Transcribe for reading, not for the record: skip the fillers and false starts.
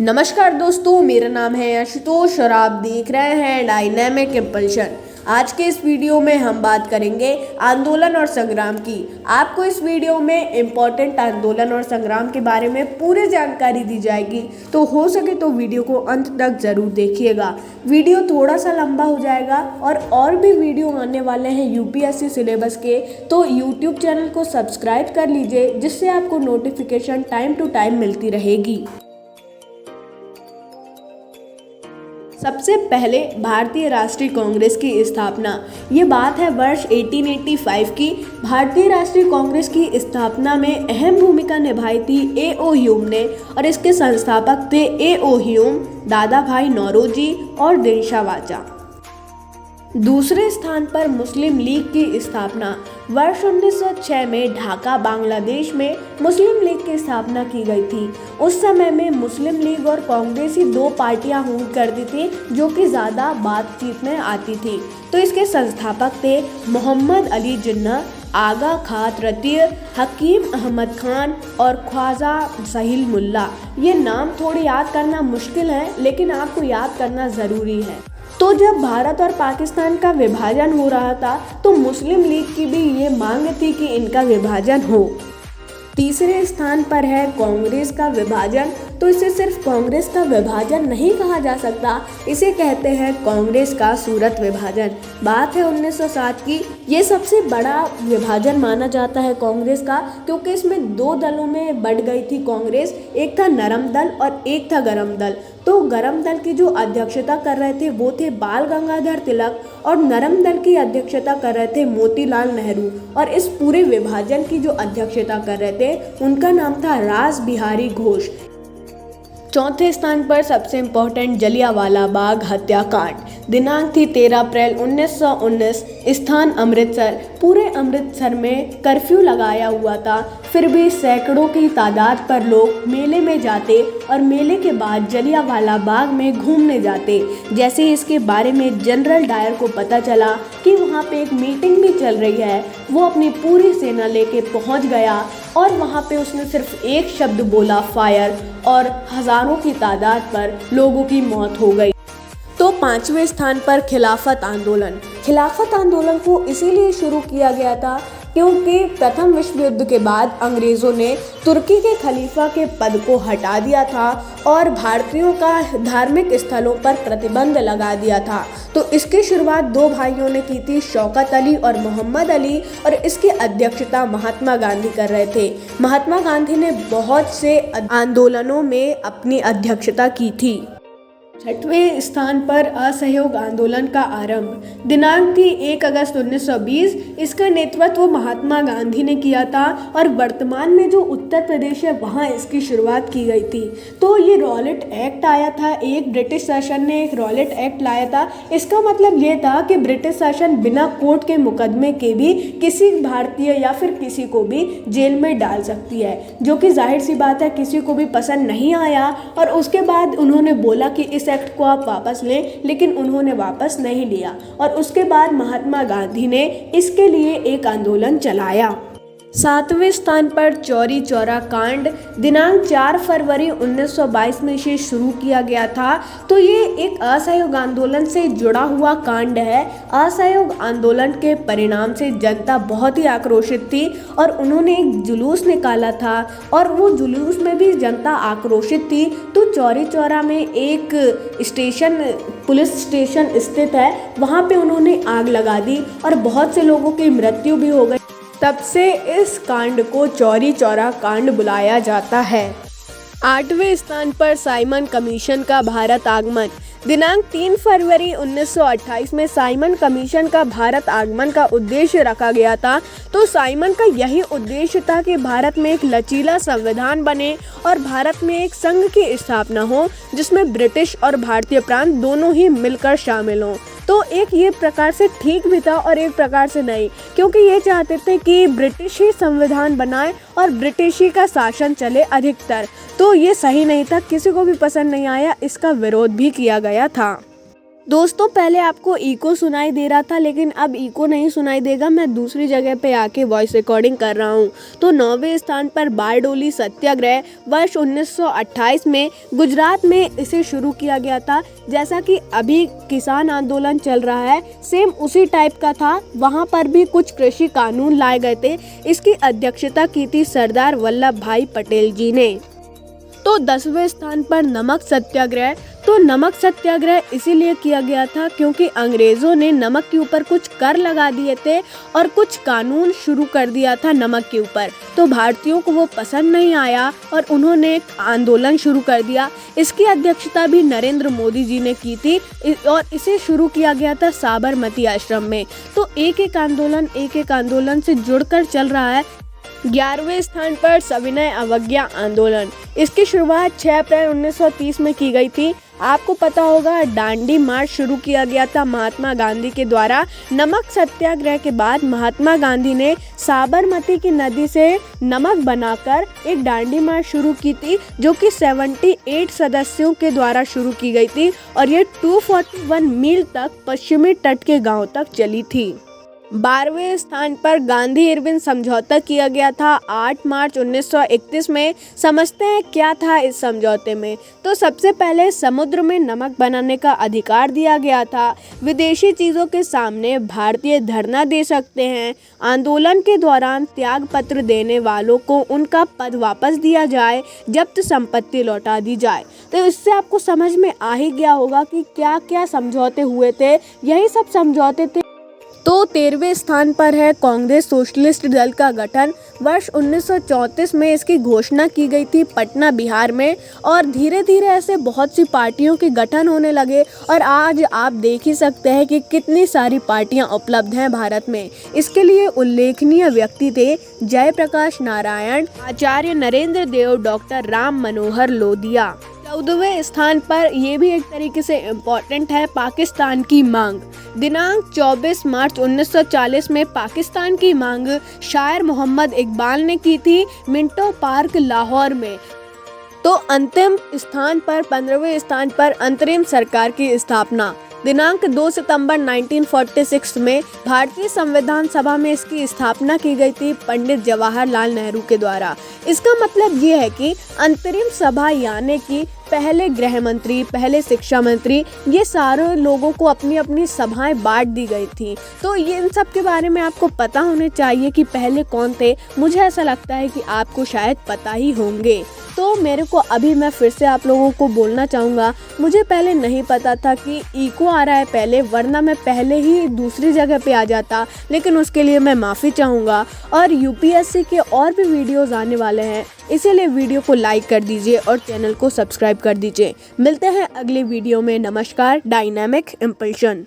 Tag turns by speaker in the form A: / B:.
A: नमस्कार दोस्तों, मेरा नाम है आशुतोष और आप देख रहे हैं डायनेमिक इम्पल्शन। आज के इस वीडियो में हम बात करेंगे आंदोलन और संग्राम की। आपको इस वीडियो में इम्पोर्टेंट आंदोलन और संग्राम के बारे में पूरी जानकारी दी जाएगी, तो हो सके तो वीडियो को अंत तक जरूर देखिएगा। वीडियो थोड़ा सा लंबा हो जाएगा और भी वीडियो आने वाले हैं यूपीएससी सिलेबस के, तो यूट्यूब चैनल को सब्सक्राइब कर लीजिए, जिससे आपको नोटिफिकेशन टाइम टू टाइम मिलती रहेगी। सबसे पहले भारतीय राष्ट्रीय कांग्रेस की स्थापना। ये बात है वर्ष 1885 की। भारतीय राष्ट्रीय कांग्रेस की स्थापना में अहम भूमिका निभाई थी ए.ओ. ह्यूम ने, और इसके संस्थापक थे ए.ओ. ह्यूम, दादा भाई नौरोजी और दिनशा वाचा। दूसरे स्थान पर मुस्लिम लीग की स्थापना। वर्ष 1906 में ढाका बांग्लादेश में मुस्लिम लीग की स्थापना की गई थी। उस समय में मुस्लिम लीग और कांग्रेस ही दो पार्टियां हुआ करती थी जो कि ज़्यादा बातचीत में आती थी। तो इसके संस्थापक थे मोहम्मद अली जिन्ना, आगा खां तृतीय, हकीम अहमद खान और ख्वाजा सहील मुल्ला। ये नाम थोड़े याद करना मुश्किल है, लेकिन आपको याद करना ज़रूरी है। तो जब भारत और पाकिस्तान का विभाजन हो रहा था, तो मुस्लिम लीग की भी ये मांग थी कि इनका विभाजन हो। तीसरे स्थान पर है कांग्रेस का विभाजन। तो इसे सिर्फ कांग्रेस का विभाजन नहीं कहा जा सकता, इसे कहते हैं कांग्रेस का सूरत विभाजन। बात है 1907 की। ये सबसे बड़ा विभाजन माना जाता है कांग्रेस का, क्योंकि इसमें दो दलों में बढ़ गई थी कांग्रेस। एक था नरम दल और एक था गरम दल। तो गरम दल की जो अध्यक्षता कर रहे थे वो थे बाल गंगाधर तिलक, और नरम दल की अध्यक्षता कर रहे थे मोतीलाल नेहरू। और इस पूरे विभाजन की जो अध्यक्षता कर रहे थे उनका नाम था रास बिहारी घोष। चौथे स्थान पर सबसे इम्पोर्टेंट जलियांवाला बाग हत्याकांड। दिनांक थी 13 अप्रैल 1919। स्थान अमृतसर। पूरे अमृतसर में कर्फ्यू लगाया हुआ था, फिर भी सैकड़ों की तादाद पर लोग मेले में जाते और मेले के बाद जलियांवाला बाग में घूमने जाते। जैसे ही इसके बारे में जनरल डायर को पता चला कि वहाँ पे एक मीटिंग भी चल रही है, वो अपनी पूरी सेना लेके पहुँच गया और वहाँ पे उसने सिर्फ एक शब्द बोला, फायर, और हजारों की तादाद पर लोगों की मौत हो गई। तो पांचवें स्थान पर खिलाफत आंदोलन। खिलाफत आंदोलन को इसीलिए शुरू किया गया था क्योंकि प्रथम विश्व युद्ध के बाद अंग्रेज़ों ने तुर्की के खलीफा के पद को हटा दिया था और भारतीयों का धार्मिक स्थलों पर प्रतिबंध लगा दिया था। तो इसकी शुरुआत दो भाइयों ने की थी, शौकत अली और मोहम्मद अली, और इसकी अध्यक्षता महात्मा गांधी कर रहे थे। महात्मा गांधी ने बहुत से आंदोलनों में अपनी अध्यक्षता की थी। छठवें स्थान पर असहयोग आंदोलन का आरंभ। दिनांक थी 1 अगस्त 1920। इसका नेतृत्व महात्मा गांधी ने किया था और वर्तमान में जो उत्तर प्रदेश है वहाँ इसकी शुरुआत की गई थी। तो ये रॉलेट एक्ट आया था, एक ब्रिटिश शासन ने एक रॉलेट एक्ट लाया था। इसका मतलब ये था कि ब्रिटिश शासन बिना कोर्ट के मुकदमे के भी किसी भारतीय या फिर किसी को भी जेल में डाल सकती है, जो कि जाहिर सी बात है किसी को भी पसंद नहीं आया। और उसके बाद उन्होंने बोला कि इस एक्ट को आप वापस लें, लेकिन उन्होंने वापस नहीं लिया। और उसके बाद महात्मा गांधी ने इसके लिए एक आंदोलन चलाया। सातवें स्थान पर चौरी चौरा कांड। दिनांक 4 फरवरी 1922 में इसे शुरू किया गया था। तो ये एक असहयोग आंदोलन से जुड़ा हुआ कांड है। असहयोग आंदोलन के परिणाम से जनता बहुत ही आक्रोशित थी और उन्होंने एक जुलूस निकाला था, और वो जुलूस में भी जनता आक्रोशित थी। तो चौरी चौरा में एक स्टेशन, पुलिस स्टेशन स्थित है, वहाँ पे उन्होंने आग लगा दी और बहुत से लोगों की मृत्यु भी हो गई। तब से इस कांड को चौरी चौरा कांड बुलाया जाता है। आठवें स्थान पर साइमन कमीशन का भारत आगमन। दिनांक 3 फरवरी 1928 में साइमन कमीशन का भारत आगमन का उद्देश्य रखा गया था। तो साइमन का यही उद्देश्य था कि भारत में एक लचीला संविधान बने और भारत में एक संघ की स्थापना हो, जिसमें ब्रिटिश और भारतीय प्रांत दोनों ही मिलकर शामिल हों। तो एक ये प्रकार से ठीक भी था और एक प्रकार से नहीं, क्योंकि ये चाहते थे कि ब्रिटिश ही संविधान बनाए और ब्रिटिश ही का शासन चले अधिकतर। तो ये सही नहीं था, किसी को भी पसंद नहीं आया, इसका विरोध भी किया गया था। दोस्तों पहले आपको इको सुनाई दे रहा था, लेकिन अब इको नहीं सुनाई देगा। मैं दूसरी जगह पे आके वॉइस रिकॉर्डिंग कर रहा हूँ। तो 9वें स्थान पर बारडोली सत्याग्रह वर्ष 1928 में गुजरात में इसे शुरू किया गया था। जैसा कि अभी किसान आंदोलन चल रहा है, सेम उसी टाइप का था। वहाँ पर भी कुछ कृषि कानून लाए गए थे। इसकी अध्यक्षता की थी सरदार वल्लभ भाई पटेल जी ने। तो 10वें स्थान पर नमक सत्याग्रह। तो नमक सत्याग्रह इसीलिए किया गया था क्योंकि अंग्रेजों ने नमक के ऊपर कुछ कर लगा दिए थे और कुछ कानून शुरू कर दिया था नमक के ऊपर। तो भारतीयों को वो पसंद नहीं आया और उन्होंने एक आंदोलन शुरू कर दिया। इसकी अध्यक्षता भी नरेंद्र मोदी जी ने की थी और इसे शुरू किया गया था साबरमती आश्रम में। तो एक एक आंदोलन से जुड़कर चल रहा है। 11वें स्थान पर सविनय अवज्ञा आंदोलन। इसकी शुरुआत 6 अप्रैल 1930 में की गई थी। आपको पता होगा दांडी मार्च शुरू किया गया था महात्मा गांधी के द्वारा। नमक सत्याग्रह के बाद महात्मा गांधी ने साबरमती की नदी से नमक बनाकर एक दांडी मार्च शुरू की थी, जो कि 78 सदस्यों के द्वारा शुरू की गई थी और ये 241 मील तक पश्चिमी तट के गांव तक चली थी। 12वें स्थान पर गांधी इरविन समझौता किया गया था 8 मार्च 1931 में। समझते हैं क्या था इस समझौते में। तो सबसे पहले समुद्र में नमक बनाने का अधिकार दिया गया था। विदेशी चीज़ों के सामने भारतीय धरना दे सकते हैं। आंदोलन के दौरान त्याग पत्र देने वालों को उनका पद वापस दिया जाए, जब्त संपत्ति लौटा दी जाए। तो इससे आपको समझ में आ ही गया होगा कि क्या क्या समझौते हुए थे। यही सब समझौते थे। तो 13वें स्थान पर है कांग्रेस सोशलिस्ट दल का गठन। वर्ष 1934 में इसकी घोषणा की गई थी पटना बिहार में और धीरे धीरे ऐसे बहुत सी पार्टियों के गठन होने लगे और आज आप देख ही सकते हैं कि कितनी सारी पार्टियां उपलब्ध हैं भारत में। इसके लिए उल्लेखनीय व्यक्ति थे जयप्रकाश नारायण, आचार्य नरेंद्र देव, डॉक्टर राम मनोहर लोहिया। 14वें स्थान पर ये भी एक तरीके से इम्पोर्टेंट है पाकिस्तान की मांग। दिनांक 24 मार्च 1940 में पाकिस्तान की मांग शायर मोहम्मद इकबाल ने की थी मिंटो पार्क लाहौर में। तो अंतिम स्थान पर 15वें स्थान पर अंतरिम सरकार की स्थापना। दिनांक 2 सितंबर 1946 में भारतीय संविधान सभा में इसकी स्थापना की गई थी पंडित जवाहरलाल नेहरू के द्वारा। इसका मतलब ये है कि अंतरिम सभा यानी कि पहले गृह मंत्री, पहले शिक्षा मंत्री, ये सारे लोगों को अपनी अपनी सभाएं बांट दी गई थी। तो ये इन सब के बारे में आपको पता होने चाहिए कि पहले कौन थे। मुझे ऐसा लगता है कि आपको शायद पता ही होंगे। तो मेरे को अभी मैं फिर से आप लोगों को बोलना चाहूँगा, मुझे पहले नहीं पता था कि इको आ रहा है पहले, वरना मैं पहले ही दूसरी जगह पे आ जाता। लेकिन उसके लिए मैं माफ़ी चाहूँगा। और यूपीएससी के और भी वीडियोज़ आने वाले हैं, इसीलिए वीडियो को लाइक कर दीजिए और चैनल को सब्सक्राइब कर दीजिए। मिलते हैं अगले वीडियो में। नमस्कार। Dynamic impulsion.